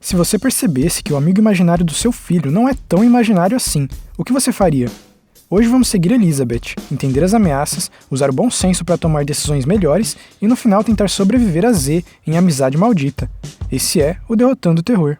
Se você percebesse que o amigo imaginário do seu filho não é tão imaginário assim, o que você faria? Hoje vamos seguir Elizabeth, entender as ameaças, usar o bom senso para tomar decisões melhores e no final tentar sobreviver a Z em Amizade Maldita. Esse é o Derrotando o Terror.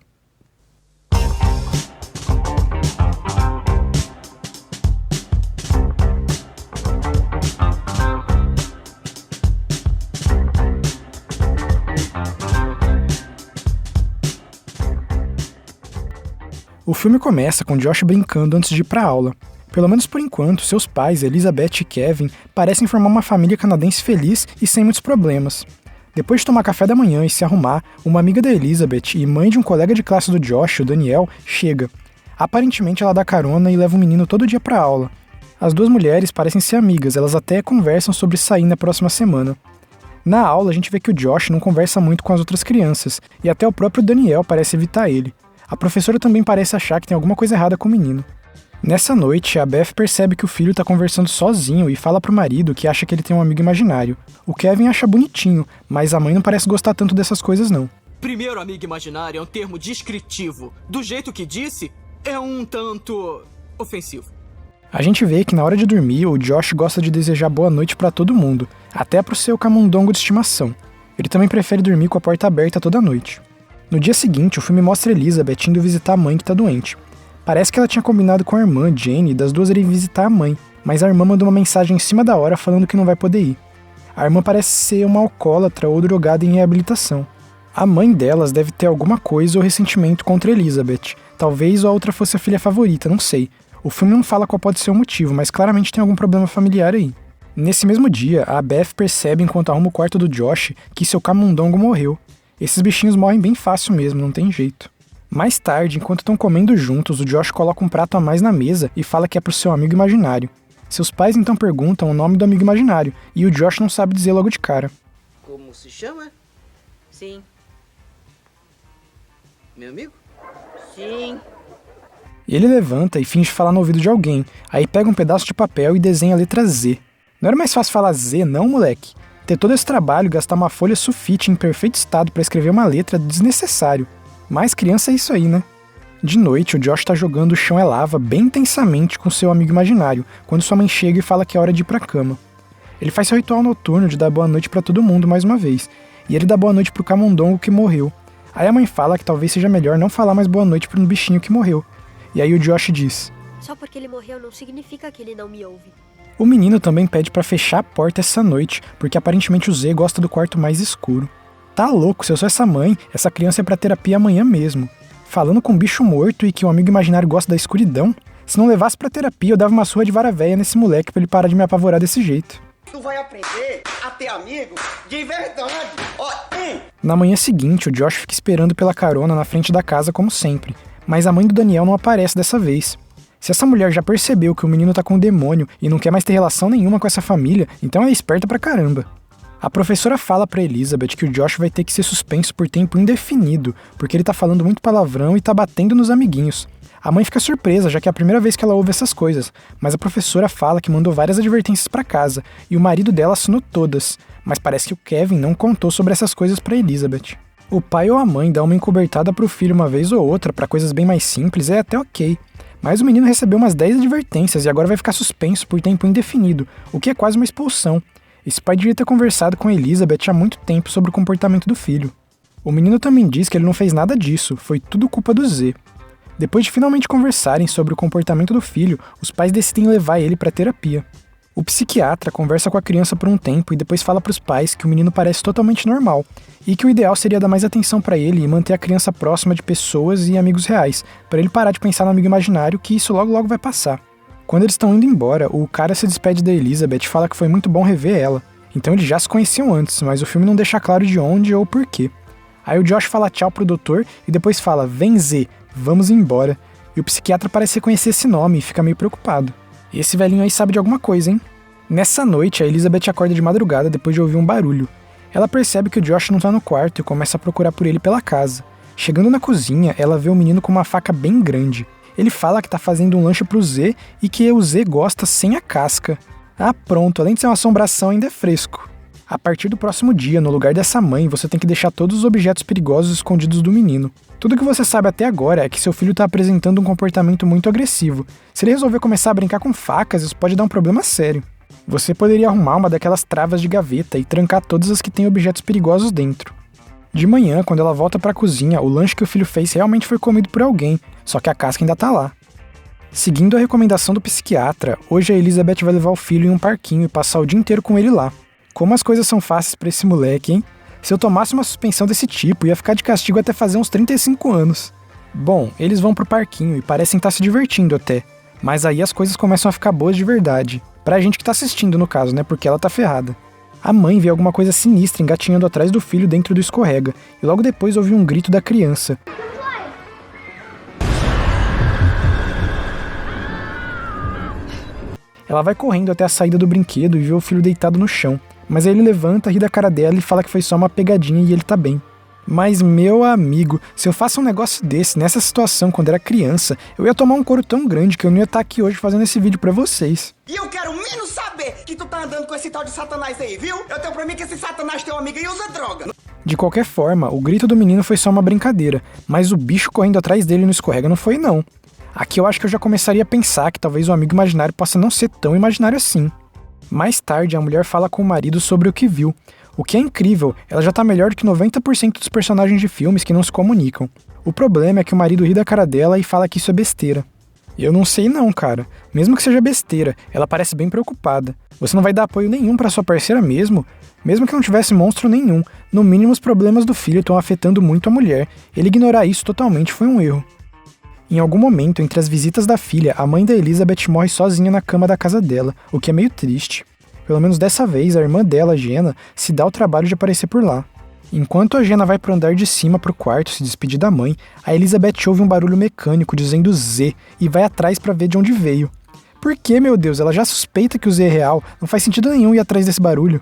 O filme começa com Josh brincando antes de ir pra aula. Pelo menos por enquanto, seus pais, Elizabeth e Kevin, parecem formar uma família canadense feliz e sem muitos problemas. Depois de tomar café da manhã e se arrumar, uma amiga da Elizabeth e mãe de um colega de classe do Josh, o Daniel, chega. Aparentemente ela dá carona e leva o menino todo dia pra aula. As duas mulheres parecem ser amigas, elas até conversam sobre sair na próxima semana. Na aula a gente vê que o Josh não conversa muito com as outras crianças, e até o próprio Daniel parece evitar ele. A professora também parece achar que tem alguma coisa errada com o menino. Nessa noite, a Beth percebe que o filho tá conversando sozinho e fala pro marido que acha que ele tem um amigo imaginário. O Kevin acha bonitinho, mas a mãe não parece gostar tanto dessas coisas não. Primeiro, amigo imaginário é um termo descritivo. Do jeito que disse, é um tanto ofensivo. A gente vê que na hora de dormir, o Josh gosta de desejar boa noite pra todo mundo, até pro seu camundongo de estimação. Ele também prefere dormir com a porta aberta toda noite. No dia seguinte, o filme mostra Elizabeth indo visitar a mãe que tá doente. Parece que ela tinha combinado com a irmã, Jenny, das duas irem visitar a mãe, mas a irmã mandou uma mensagem em cima da hora falando que não vai poder ir. A irmã parece ser uma alcoólatra ou drogada em reabilitação. A mãe delas deve ter alguma coisa ou ressentimento contra Elizabeth. Talvez a outra fosse a filha favorita, não sei. O filme não fala qual pode ser o motivo, mas claramente tem algum problema familiar aí. Nesse mesmo dia, a Beth percebe enquanto arruma o quarto do Josh que seu camundongo morreu. Esses bichinhos morrem bem fácil mesmo, não tem jeito. Mais tarde, enquanto estão comendo juntos, o Josh coloca um prato a mais na mesa e fala que é pro seu amigo imaginário. Seus pais então perguntam o nome do amigo imaginário, e o Josh não sabe dizer logo de cara. Como se chama? Sim. Meu amigo? Sim. Ele levanta e finge falar no ouvido de alguém, aí pega um pedaço de papel e desenha a letra Z. Não era mais fácil falar Z não, moleque? Ter todo esse trabalho e gastar uma folha sulfite em perfeito estado para escrever uma letra é desnecessário. Mas criança é isso aí, né? De noite, o Josh tá jogando O Chão é Lava bem intensamente com seu amigo imaginário, quando sua mãe chega e fala que é hora de ir pra cama. Ele faz seu ritual noturno de dar boa noite pra todo mundo mais uma vez, e ele dá boa noite pro camundongo que morreu. Aí a mãe fala que talvez seja melhor não falar mais boa noite pro bichinho que morreu. E aí o Josh diz: só porque ele morreu não significa que ele não me ouve. O menino também pede pra fechar a porta essa noite, porque aparentemente o Z gosta do quarto mais escuro. Tá louco, se eu sou essa mãe, essa criança é pra terapia amanhã mesmo. Falando com um bicho morto e que o amigo imaginário gosta da escuridão, se não levasse pra terapia eu dava uma surra de vara véia nesse moleque pra ele parar de me apavorar desse jeito. Tu vai aprender a ter amigo de verdade. Na manhã seguinte, o Josh fica esperando pela carona na frente da casa como sempre, mas a mãe do Daniel não aparece dessa vez. Se essa mulher já percebeu que o menino tá com um demônio e não quer mais ter relação nenhuma com essa família, então é esperta pra caramba. A professora fala pra Elizabeth que o Josh vai ter que ser suspenso por tempo indefinido, porque ele tá falando muito palavrão e tá batendo nos amiguinhos. A mãe fica surpresa, já que é a primeira vez que ela ouve essas coisas, mas a professora fala que mandou várias advertências pra casa, e o marido dela assinou todas, mas parece que o Kevin não contou sobre essas coisas pra Elizabeth. O pai ou a mãe dá uma encobertada pro filho uma vez ou outra pra coisas bem mais simples, é até ok. Mas o menino recebeu umas 10 advertências e agora vai ficar suspenso por tempo indefinido, o que é quase uma expulsão. Esse pai devia ter conversado com a Elizabeth há muito tempo sobre o comportamento do filho. O menino também diz que ele não fez nada disso, foi tudo culpa do Z. Depois de finalmente conversarem sobre o comportamento do filho, os pais decidem levar ele para terapia. O psiquiatra conversa com a criança por um tempo e depois fala para os pais que o menino parece totalmente normal e que o ideal seria dar mais atenção para ele e manter a criança próxima de pessoas e amigos reais, para ele parar de pensar no amigo imaginário, que isso logo logo vai passar. Quando eles estão indo embora, o cara se despede da Elizabeth e fala que foi muito bom rever ela. Então eles já se conheciam antes, mas o filme não deixa claro de onde ou porquê. Aí o Josh fala tchau pro doutor e depois fala: vem Z, vamos embora. E o psiquiatra parece reconhecer esse nome e fica meio preocupado. E esse velhinho aí sabe de alguma coisa, hein? Nessa noite, a Elizabeth acorda de madrugada depois de ouvir um barulho. Ela percebe que o Josh não tá no quarto e começa a procurar por ele pela casa. Chegando na cozinha, ela vê o menino com uma faca bem grande. Ele fala que tá fazendo um lanche pro Z e que o Z gosta sem a casca. Ah, pronto, além de ser uma assombração, ainda é fresco. A partir do próximo dia, no lugar dessa mãe, você tem que deixar todos os objetos perigosos escondidos do menino. Tudo que você sabe até agora é que seu filho tá apresentando um comportamento muito agressivo. Se ele resolver começar a brincar com facas, isso pode dar um problema sério. Você poderia arrumar uma daquelas travas de gaveta e trancar todas as que têm objetos perigosos dentro. De manhã, quando ela volta pra cozinha, o lanche que o filho fez realmente foi comido por alguém, só que a casca ainda tá lá. Seguindo a recomendação do psiquiatra, hoje a Elizabeth vai levar o filho em um parquinho e passar o dia inteiro com ele lá. Como as coisas são fáceis pra esse moleque, hein? Se eu tomasse uma suspensão desse tipo, ia ficar de castigo até fazer uns 35 anos. Bom, eles vão pro parquinho e parecem estar se divertindo até, mas aí as coisas começam a ficar boas de verdade. Pra gente que tá assistindo, no caso, né? Porque ela tá ferrada. A mãe vê alguma coisa sinistra engatinhando atrás do filho dentro do escorrega, e logo depois ouve um grito da criança. Ela vai correndo até a saída do brinquedo e vê o filho deitado no chão, mas aí ele levanta, ri da cara dela e fala que foi só uma pegadinha e ele tá bem. Mas, meu amigo, se eu faço um negócio desse, nessa situação, quando era criança, eu ia tomar um couro tão grande que eu não ia estar aqui hoje fazendo esse vídeo pra vocês. E eu quero menos saber que tu tá andando com esse tal de Satanás aí, viu? Eu tenho pra mim que esse Satanás tem uma amiga e usa droga. De qualquer forma, o grito do menino foi só uma brincadeira, mas o bicho correndo atrás dele no escorrega não foi não. Aqui eu acho que eu já começaria a pensar que talvez o amigo imaginário possa não ser tão imaginário assim. Mais tarde, a mulher fala com o marido sobre o que viu. O que é incrível, ela já tá melhor do que 90% dos personagens de filmes que não se comunicam. O problema é que o marido ri da cara dela e fala que isso é besteira. Eu não sei não, cara. Mesmo que seja besteira, ela parece bem preocupada. Você não vai dar apoio nenhum pra sua parceira mesmo? Mesmo que não tivesse monstro nenhum, no mínimo os problemas do filho estão afetando muito a mulher. Ele ignorar isso totalmente foi um erro. Em algum momento, entre as visitas da filha, a mãe da Elizabeth morre sozinha na cama da casa dela, o que é meio triste. Pelo menos dessa vez, a irmã dela, Jenna, se dá o trabalho de aparecer por lá. Enquanto a Jenna vai pro andar de cima pro quarto se despedir da mãe, a Elizabeth ouve um barulho mecânico dizendo Z e vai atrás pra ver de onde veio. Por que, meu Deus? Ela já suspeita que o Z é real, não faz sentido nenhum ir atrás desse barulho.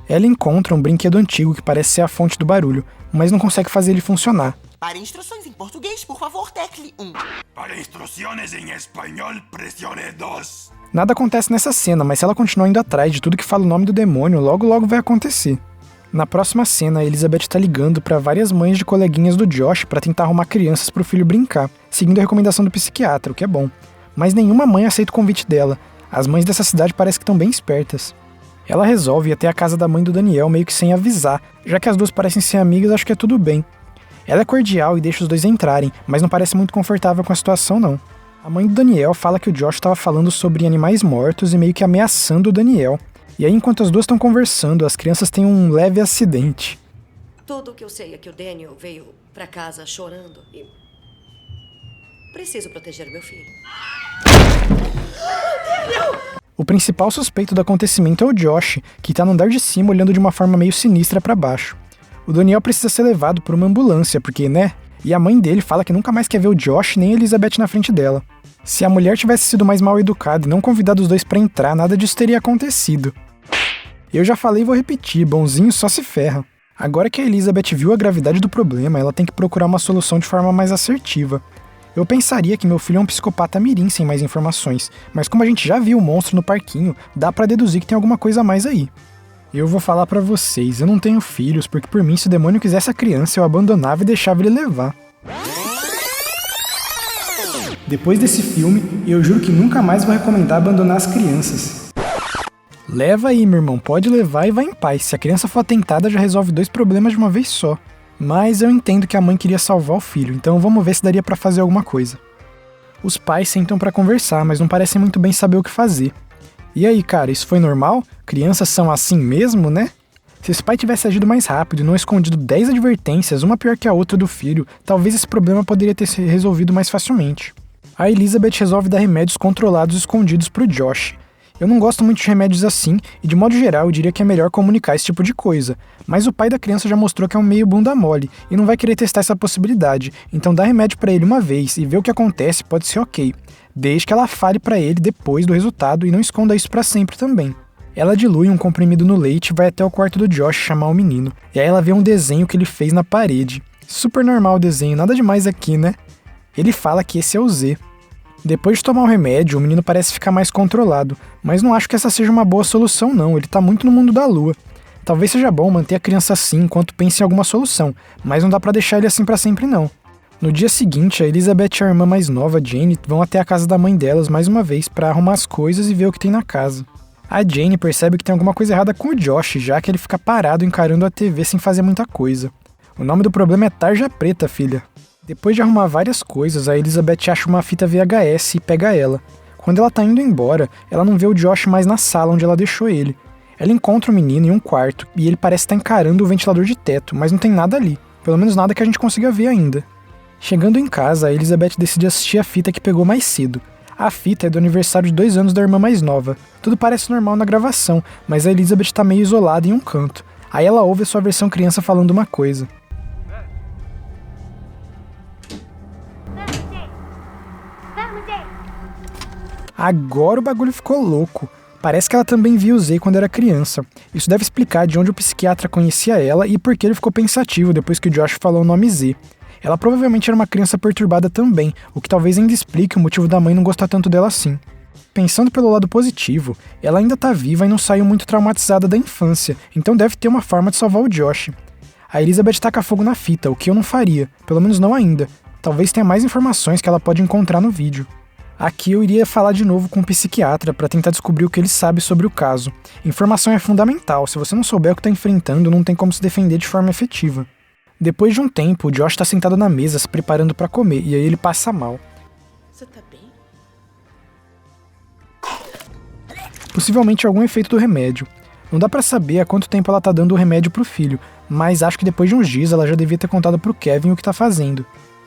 Ela encontra um brinquedo antigo que parece ser a fonte do barulho, mas não consegue fazer ele funcionar. Para instruções em português, por favor, tecle 1. Para instruções em espanhol, pressione 2. Nada acontece nessa cena, mas se ela continuar indo atrás de tudo que fala o nome do demônio, logo vai acontecer. Na próxima cena, a Elizabeth tá ligando para várias mães de coleguinhas do Josh para tentar arrumar crianças pro filho brincar, seguindo a recomendação do psiquiatra, o que é bom. Mas nenhuma mãe aceita o convite dela. As mães dessa cidade parecem que estão bem espertas. Ela resolve ir até a casa da mãe do Daniel meio que sem avisar, já que as duas parecem ser amigas, acho que é tudo bem. Ela é cordial e deixa os dois entrarem, mas não parece muito confortável com a situação não. A mãe do Daniel fala que o Josh estava falando sobre animais mortos e meio que ameaçando o Daniel. E aí, enquanto as duas estão conversando, as crianças têm um leve acidente. Tudo o que eu sei é que o Daniel veio pra casa chorando e... preciso proteger meu filho. O principal suspeito do acontecimento é o Josh, que tá no andar de cima olhando de uma forma meio sinistra pra baixo. O Daniel precisa ser levado por uma ambulância, porque, né? E a mãe dele fala que nunca mais quer ver o Josh nem a Elizabeth na frente dela. Se a mulher tivesse sido mais mal educada e não convidado os dois pra entrar, nada disso teria acontecido. Eu já falei e vou repetir, bonzinho só se ferra. Agora que a Elizabeth viu a gravidade do problema, ela tem que procurar uma solução de forma mais assertiva. Eu pensaria que meu filho é um psicopata mirim sem mais informações, mas como a gente já viu o monstro no parquinho, dá pra deduzir que tem alguma coisa a mais aí. Eu vou falar pra vocês, eu não tenho filhos, porque por mim, se o demônio quisesse a criança, eu abandonava e deixava ele levar. Depois desse filme, eu juro que nunca mais vou recomendar abandonar as crianças. Leva aí, meu irmão, pode levar e vai em paz. Se a criança for atentada, já resolve 2 problemas de uma vez só. Mas eu entendo que a mãe queria salvar o filho, então vamos ver se daria pra fazer alguma coisa. Os pais sentam pra conversar, mas não parecem muito bem saber o que fazer. E aí, cara, isso foi normal? Crianças são assim mesmo, né? Se esse pai tivesse agido mais rápido e não escondido 10 advertências, uma pior que a outra do filho, talvez esse problema poderia ter sido resolvido mais facilmente. A Elizabeth resolve dar remédios controlados escondidos pro Josh. Eu não gosto muito de remédios assim, e de modo geral eu diria que é melhor comunicar esse tipo de coisa. Mas o pai da criança já mostrou que é um meio bunda mole, e não vai querer testar essa possibilidade, então dar remédio pra ele uma vez e ver o que acontece pode ser ok. Desde que ela fale pra ele depois do resultado e não esconda isso pra sempre também. Ela dilui um comprimido no leite e vai até o quarto do Josh chamar o menino. E aí ela vê um desenho que ele fez na parede. Super normal o desenho, nada demais aqui, né? Ele fala que esse é o Z. Depois de tomar o remédio, o menino parece ficar mais controlado, mas não acho que essa seja uma boa solução não, ele tá muito no mundo da lua. Talvez seja bom manter a criança assim enquanto pensa em alguma solução, mas não dá pra deixar ele assim pra sempre não. No dia seguinte, a Elizabeth e a irmã mais nova, Jane, vão até a casa da mãe delas mais uma vez pra arrumar as coisas e ver o que tem na casa. A Jane percebe que tem alguma coisa errada com o Josh, já que ele fica parado encarando a TV sem fazer muita coisa. O nome do problema é Tarja Preta, filha. Depois de arrumar várias coisas, a Elizabeth acha uma fita VHS e pega ela. Quando ela tá indo embora, ela não vê o Josh mais na sala onde ela deixou ele. Ela encontra o menino em um quarto e ele parece estar encarando o ventilador de teto, mas não tem nada ali. Pelo menos nada que a gente consiga ver ainda. Chegando em casa, a Elizabeth decide assistir a fita que pegou mais cedo. A fita é do aniversário de 2 anos da irmã mais nova. Tudo parece normal na gravação, mas a Elizabeth tá meio isolada em um canto. Aí ela ouve a sua versão criança falando uma coisa. Agora o bagulho ficou louco. Parece que ela também via o Z quando era criança. Isso deve explicar de onde o psiquiatra conhecia ela e por que ele ficou pensativo depois que o Josh falou o nome Z. Ela provavelmente era uma criança perturbada também, o que talvez ainda explique o motivo da mãe não gostar tanto dela assim. Pensando pelo lado positivo, ela ainda tá viva e não saiu muito traumatizada da infância, então deve ter uma forma de salvar o Josh. A Elizabeth taca fogo na fita, o que eu não faria, pelo menos não ainda. Talvez tenha mais informações que ela pode encontrar no vídeo. Aqui eu iria falar de novo com um psiquiatra para tentar descobrir o que ele sabe sobre o caso. Informação é fundamental, se você não souber o que está enfrentando, não tem como se defender de forma efetiva. Depois de um tempo, o Josh está sentado na mesa se preparando para comer, e aí ele passa mal. Você tá bem? Possivelmente algum efeito do remédio. Não dá pra saber há quanto tempo ela tá dando o remédio pro filho, mas acho que depois de uns dias ela já devia ter contado pro Kevin o que tá fazendo.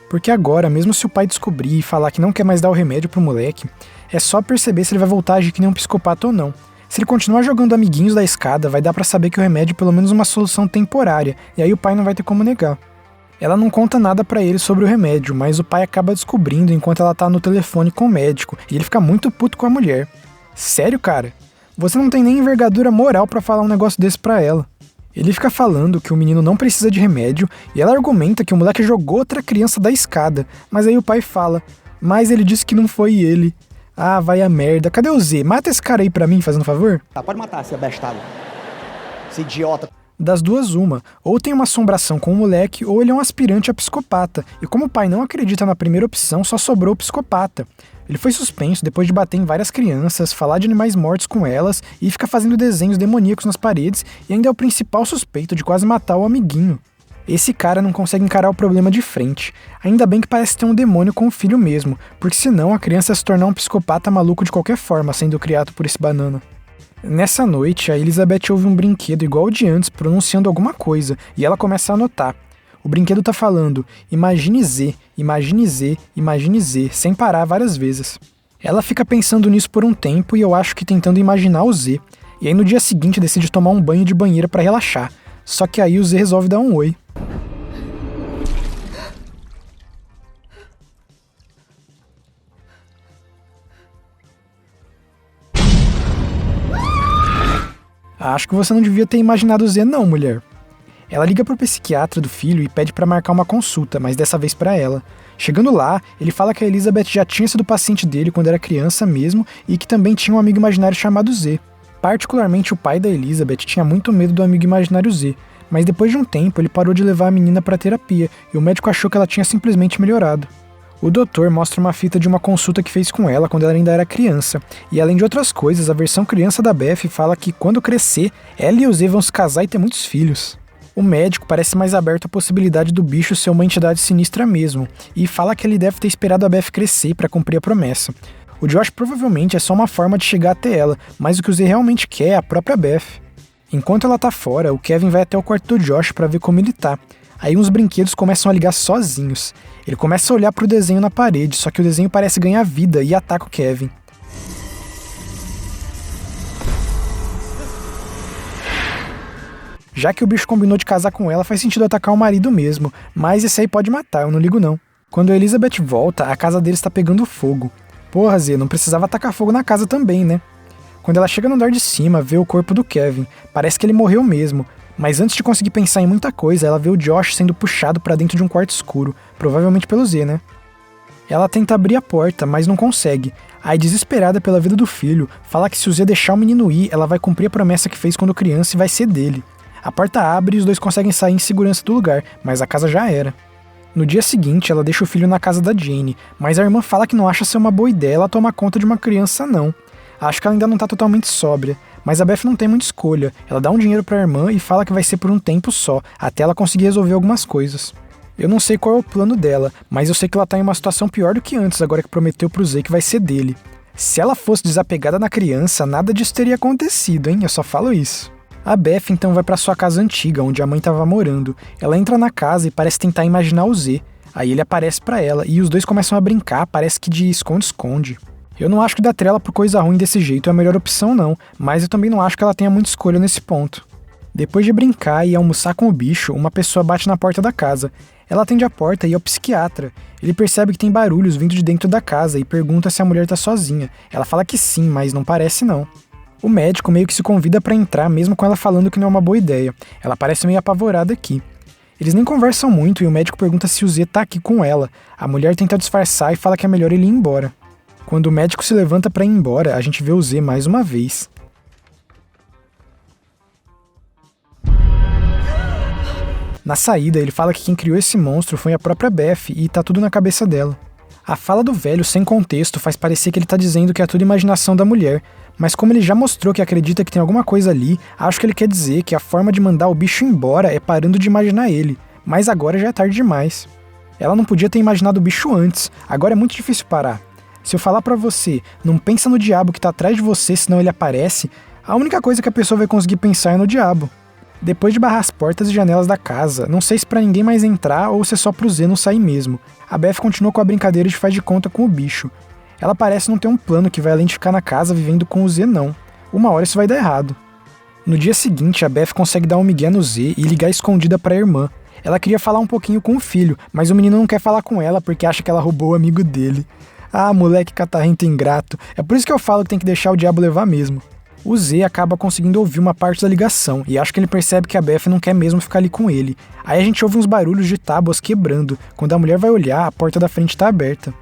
Porque agora, mesmo se o pai descobrir e falar que não quer mais dar o remédio pro moleque, é só perceber se ele vai voltar a agir que nem um psicopata ou não. Se ele continuar jogando amiguinhos da escada, vai dar pra saber que o remédio é pelo menos uma solução temporária, e aí o pai não vai ter como negar. Ela não conta nada pra ele sobre o remédio, mas o pai acaba descobrindo enquanto ela tá no telefone com o médico, e ele fica muito puto com a mulher. Sério, cara? Você não tem nem envergadura moral pra falar um negócio desse pra ela. Ele fica falando que o menino não precisa de remédio, e ela argumenta que o moleque jogou outra criança da escada, mas aí o pai fala, mas ele disse que não foi ele. Ah, vai a merda. Cadê o Z? Mata esse cara aí pra mim, fazendo favor. Tá, pode matar, seu bestado. Esse idiota. Das duas, uma. Ou tem uma assombração com o moleque, ou ele é um aspirante a psicopata. E como o pai não acredita na primeira opção, só sobrou o psicopata. Ele foi suspenso depois de bater em várias crianças, falar de animais mortos com elas e ficar fazendo desenhos demoníacos nas paredes, e ainda é o principal suspeito de quase matar o amiguinho. Esse cara não consegue encarar o problema de frente. Ainda bem que parece ter um demônio com o filho mesmo, porque senão a criança ia se tornar um psicopata maluco de qualquer forma, sendo criado por esse banana. Nessa noite, a Elizabeth ouve um brinquedo igual ao de antes, pronunciando alguma coisa, e ela começa a anotar. O brinquedo tá falando, imagine Z, imagine Z, imagine Z, sem parar várias vezes. Ela fica pensando nisso por um tempo e eu acho que tentando imaginar o Z. E aí no dia seguinte decide tomar um banho de banheira pra relaxar. Só que aí o Z resolve dar um oi. Acho que você não devia ter imaginado o Z não, mulher. Ela liga pro psiquiatra do filho e pede pra marcar uma consulta, mas dessa vez pra ela. Chegando lá, ele fala que a Elizabeth já tinha sido paciente dele quando era criança mesmo e que também tinha um amigo imaginário chamado Z. Particularmente o pai da Elizabeth tinha muito medo do amigo imaginário Z, mas depois de um tempo ele parou de levar a menina pra terapia e o médico achou que ela tinha simplesmente melhorado. O doutor mostra uma fita de uma consulta que fez com ela quando ela ainda era criança, e além de outras coisas, a versão criança da Beth fala que quando crescer, ela e o Z vão se casar e ter muitos filhos. O médico parece mais aberto à possibilidade do bicho ser uma entidade sinistra mesmo, e fala que ele deve ter esperado a Beth crescer para cumprir a promessa. O Josh provavelmente é só uma forma de chegar até ela, mas o que o Z realmente quer é a própria Beth. Enquanto ela tá fora, o Kevin vai até o quarto do Josh para ver como ele tá. Aí uns brinquedos começam a ligar sozinhos. Ele começa a olhar pro desenho na parede, só que o desenho parece ganhar vida e ataca o Kevin. Já que o bicho combinou de casar com ela, faz sentido atacar o marido mesmo, mas esse aí pode matar, eu não ligo não. Quando a Elizabeth volta, a casa deles está pegando fogo. Porra, Zê, não precisava atacar fogo na casa também, né? Quando ela chega no andar de cima, vê o corpo do Kevin. Parece que ele morreu mesmo, mas antes de conseguir pensar em muita coisa, ela vê o Josh sendo puxado pra dentro de um quarto escuro, provavelmente pelo Z, né? Ela tenta abrir a porta, mas não consegue. Aí, desesperada pela vida do filho, fala que se o Z deixar o menino ir, ela vai cumprir a promessa que fez quando criança e vai ser dele. A porta abre e os dois conseguem sair em segurança do lugar, mas a casa já era. No dia seguinte, ela deixa o filho na casa da Jane, mas a irmã fala que não acha ser uma boa ideia ela tomar conta de uma criança não. Acho que ela ainda não tá totalmente sóbria, mas a Beth não tem muita escolha. Ela dá um dinheiro pra irmã e fala que vai ser por um tempo só, até ela conseguir resolver algumas coisas. Eu não sei qual é o plano dela, mas eu sei que ela tá em uma situação pior do que antes, agora que prometeu pro Zay que vai ser dele. Se ela fosse desapegada na criança, nada disso teria acontecido, hein? Eu só falo isso. A Beth então vai pra sua casa antiga, onde a mãe tava morando. Ela entra na casa e parece tentar imaginar o Z. Aí ele aparece pra ela e os dois começam a brincar, parece que de esconde-esconde. Eu não acho que dar trela por coisa ruim desse jeito é a melhor opção não, mas eu também não acho que ela tenha muita escolha nesse ponto. Depois de brincar e almoçar com o bicho, uma pessoa bate na porta da casa. Ela atende a porta e é o psiquiatra. Ele percebe que tem barulhos vindo de dentro da casa e pergunta se a mulher tá sozinha. Ela fala que sim, mas não parece não. O médico meio que se convida pra entrar, mesmo com ela falando que não é uma boa ideia. Ela parece meio apavorada aqui. Eles nem conversam muito e o médico pergunta se o Z tá aqui com ela. A mulher tenta disfarçar e fala que é melhor ele ir embora. Quando o médico se levanta pra ir embora, a gente vê o Z mais uma vez. Na saída, ele fala que quem criou esse monstro foi a própria Beth e tá tudo na cabeça dela. A fala do velho, sem contexto, faz parecer que ele tá dizendo que é tudo imaginação da mulher, mas como ele já mostrou que acredita que tem alguma coisa ali, acho que ele quer dizer que a forma de mandar o bicho embora é parando de imaginar ele, mas agora já é tarde demais. Ela não podia ter imaginado o bicho antes, agora é muito difícil parar. Se eu falar pra você, não pensa no diabo que tá atrás de você senão ele aparece, a única coisa que a pessoa vai conseguir pensar é no diabo. Depois de barrar as portas e janelas da casa, não sei se pra ninguém mais entrar ou se é só pro Z não sair mesmo, a Beth continua com a brincadeira de faz de conta com o bicho. Ela parece não ter um plano que vai além de ficar na casa vivendo com o Z não. Uma hora isso vai dar errado. No dia seguinte, a Beth consegue dar um migué no Z e ligar escondida pra irmã. Ela queria falar um pouquinho com o filho, mas o menino não quer falar com ela porque acha que ela roubou o amigo dele. Ah, moleque catarrento ingrato. É por isso que eu falo que tem que deixar o diabo levar mesmo. O Z acaba conseguindo ouvir uma parte da ligação e acho que ele percebe que a Beth não quer mesmo ficar ali com ele. Aí a gente ouve uns barulhos de tábuas quebrando. Quando a mulher vai olhar, a porta da frente tá aberta.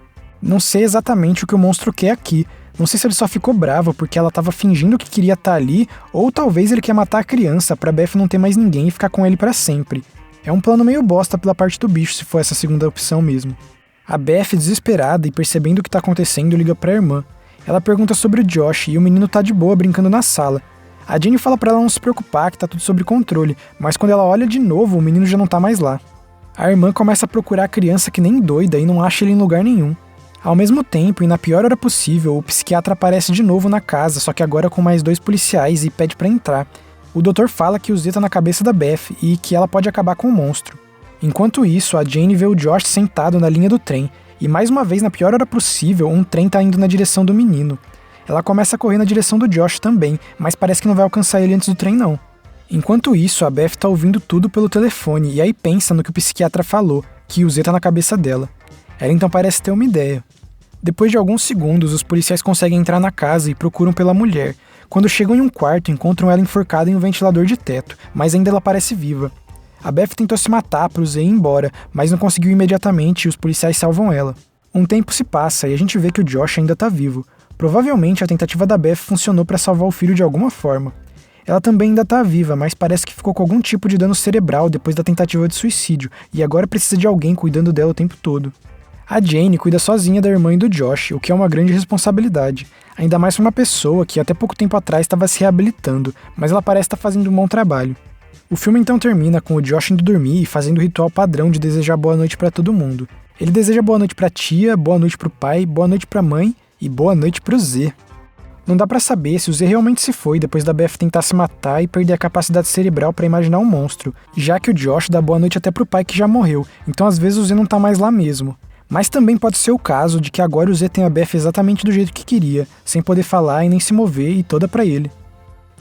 Não sei exatamente o que o monstro quer aqui. Não sei se ele só ficou bravo porque ela tava fingindo que queria estar ali, ou talvez ele quer matar a criança pra Beth não ter mais ninguém e ficar com ele pra sempre. É um plano meio bosta pela parte do bicho se for essa segunda opção mesmo. A Beth, desesperada e percebendo o que tá acontecendo, liga pra irmã. Ela pergunta sobre o Josh e o menino tá de boa brincando na sala. A Jane fala pra ela não se preocupar, que tá tudo sob controle, mas quando ela olha de novo, o menino já não tá mais lá. A irmã começa a procurar a criança que nem doida e não acha ele em lugar nenhum. Ao mesmo tempo, e na pior hora possível, o psiquiatra aparece de novo na casa, só que agora com mais 2 policiais e pede pra entrar. O doutor fala que o Z tá na cabeça da Beth e que ela pode acabar com o monstro. Enquanto isso, a Jane vê o Josh sentado na linha do trem, e mais uma vez, na pior hora possível, um trem tá indo na direção do menino. Ela começa a correr na direção do Josh também, mas parece que não vai alcançar ele antes do trem não. Enquanto isso, a Beth tá ouvindo tudo pelo telefone e aí pensa no que o psiquiatra falou, que o Z tá na cabeça dela. Ela então parece ter uma ideia. Depois de alguns segundos, os policiais conseguem entrar na casa e procuram pela mulher. Quando chegam em um quarto, encontram ela enforcada em um ventilador de teto, mas ainda ela parece viva. A Beth tentou se matar pro Z ir embora, mas não conseguiu imediatamente e os policiais salvam ela. Um tempo se passa e a gente vê que o Josh ainda tá vivo. Provavelmente a tentativa da Beth funcionou pra salvar o filho de alguma forma. Ela também ainda tá viva, mas parece que ficou com algum tipo de dano cerebral depois da tentativa de suicídio, e agora precisa de alguém cuidando dela o tempo todo. A Jane cuida sozinha da irmã e do Josh, o que é uma grande responsabilidade. Ainda mais pra uma pessoa que até pouco tempo atrás estava se reabilitando, mas ela parece estar fazendo um bom trabalho. O filme então termina com o Josh indo dormir e fazendo o ritual padrão de desejar boa noite pra todo mundo. Ele deseja boa noite pra tia, boa noite pro pai, boa noite pra mãe e boa noite pro Z. Não dá pra saber se o Z realmente se foi depois da Beth tentar se matar e perder a capacidade cerebral pra imaginar um monstro, já que o Josh dá boa noite até pro pai que já morreu, então às vezes o Z não tá mais lá mesmo. Mas também pode ser o caso de que agora o Z tem a Beth exatamente do jeito que queria, sem poder falar e nem se mover e toda pra ele.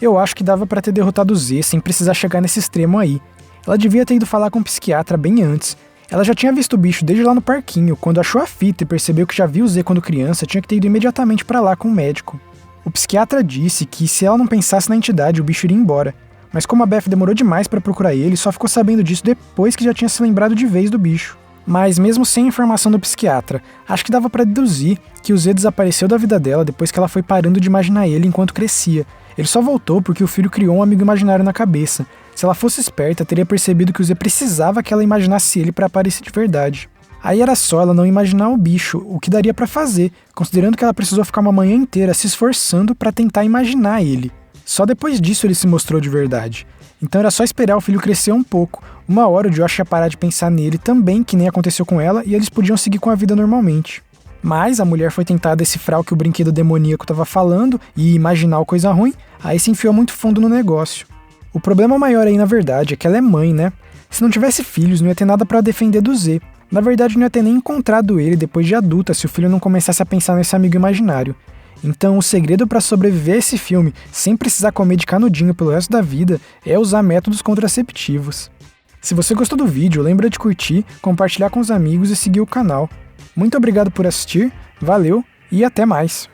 Eu acho que dava pra ter derrotado o Z sem precisar chegar nesse extremo aí. Ela devia ter ido falar com o psiquiatra bem antes. Ela já tinha visto o bicho desde lá no parquinho, quando achou a fita e percebeu que já viu o Z quando criança, tinha que ter ido imediatamente pra lá com o médico. O psiquiatra disse que se ela não pensasse na entidade, o bicho iria embora. Mas como a Beth demorou demais pra procurar ele, só ficou sabendo disso depois que já tinha se lembrado de vez do bicho. Mas mesmo sem a informação do psiquiatra, acho que dava pra deduzir que o Z desapareceu da vida dela depois que ela foi parando de imaginar ele enquanto crescia. Ele só voltou porque o filho criou um amigo imaginário na cabeça. Se ela fosse esperta, teria percebido que o Z precisava que ela imaginasse ele para aparecer de verdade. Aí era só ela não imaginar o bicho, o que daria para fazer, considerando que ela precisou ficar uma manhã inteira se esforçando para tentar imaginar ele. Só depois disso ele se mostrou de verdade. Então era só esperar o filho crescer um pouco. Uma hora o Josh ia parar de pensar nele também, que nem aconteceu com ela, e eles podiam seguir com a vida normalmente. Mas a mulher foi tentar decifrar o que o brinquedo demoníaco estava falando e imaginar o coisa ruim, aí se enfiou muito fundo no negócio. O problema maior aí, na verdade, é que ela é mãe, né? Se não tivesse filhos, não ia ter nada pra defender do Z. Na verdade, não ia ter nem encontrado ele depois de adulta se o filho não começasse a pensar nesse amigo imaginário. Então, o segredo pra sobreviver a esse filme, sem precisar comer de canudinho pelo resto da vida, é usar métodos contraceptivos. Se você gostou do vídeo, lembra de curtir, compartilhar com os amigos e seguir o canal. Muito obrigado por assistir, valeu e até mais!